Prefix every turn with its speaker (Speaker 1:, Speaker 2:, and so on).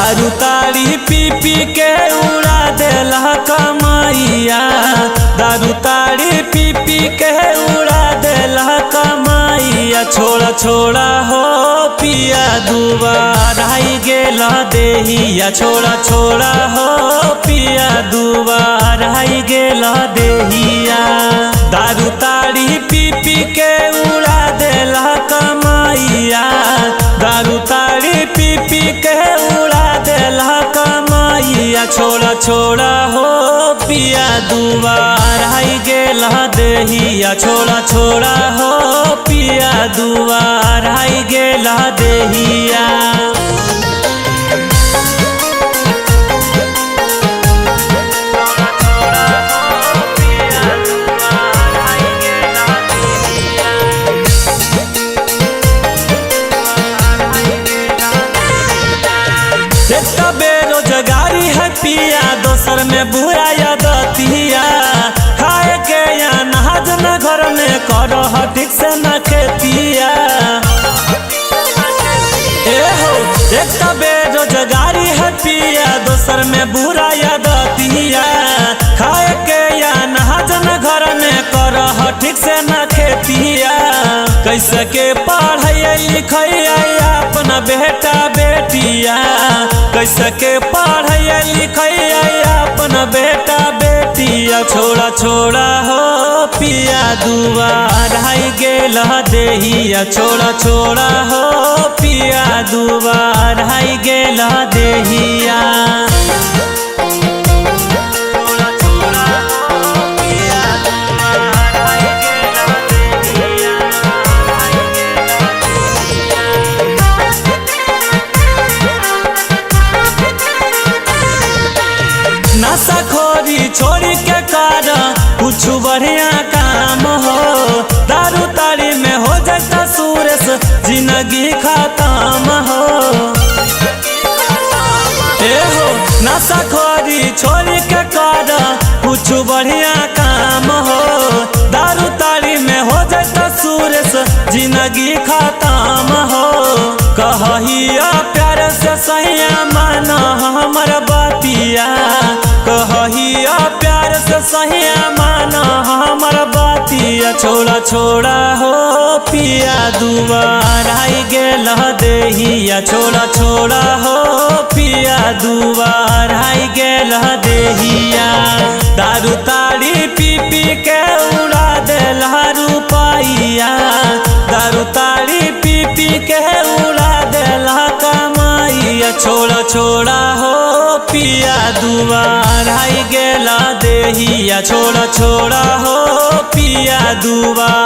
Speaker 1: दारू ताड़ी पी पी के उड़ा देला कमाइया। दारू ताड़ी पी पी के उड़ा देला कमाइया। छोड़ा छोड़ा हो पिया दुबार आई गेला देहिया। छोड़ा छोड़ा हो पिया दुबार आई गेला देहिया। दारू ताड़ी पी पी के उड़ा देला कमाइया। दारू ताड़ी पी पी के उड़ा देला कमाइया। छोड़ा छोड़ा हो पिया दुबार आई गेला देहिया। छोड़ा छोड़ा हो पिया दुबार आई गेला देहिया। बेरोजगारी है पिया दोसर में बुरा आदतिया। खाए के या नहाज न घर में करो ठीक से न खेतिया। हो एक बेरोजगारी है पिया दोसर में बुरा आदतिया। खाए के या नहाज न घर में करो ठीक से न खेतिया। कैसे के पढ़ाई लिखाइया अपना बेटा बेटिया। कैसे के पढ़ाई लिखाइया अपना बेटा बेटिया। छोड़ा छोड़ा हो पिया दुबार आई गेला देहिया। छोड़ा छोड़ा हो पिया दुबार आई गेला देहिया। नशाखोरी छोड़ी के कर कुछ बढ़िया काम हो। दारू ताड़ी में हो जाता सुरेश जिंदगी खत्म हो। हो नशाखोरी छोड़ी के कर कुछ बढ़िया काम हो। दारू ताड़ी में हो जाता सुरेश जिंदगी खत्म हो। कहिया प्यार से सहिया माना हमर बतिया। कहिया प्यार से सहिया माना हमर बतिया। छोड़ा छोड़ा हो पिया दुबार आई गेला देहिया। छोड़ा छोड़ा हो पिया दुबार आई गेला देहिया। दारू ताड़ी पी पी के उड़ा देला रुपैया। दारू ताड़ी पी पी के उड़ा देला कमाइया। छोड़ा छोड़ा हो पिया दुबार आई गेला देहिया। छोड़ा छोड़ा हो पिया दुबार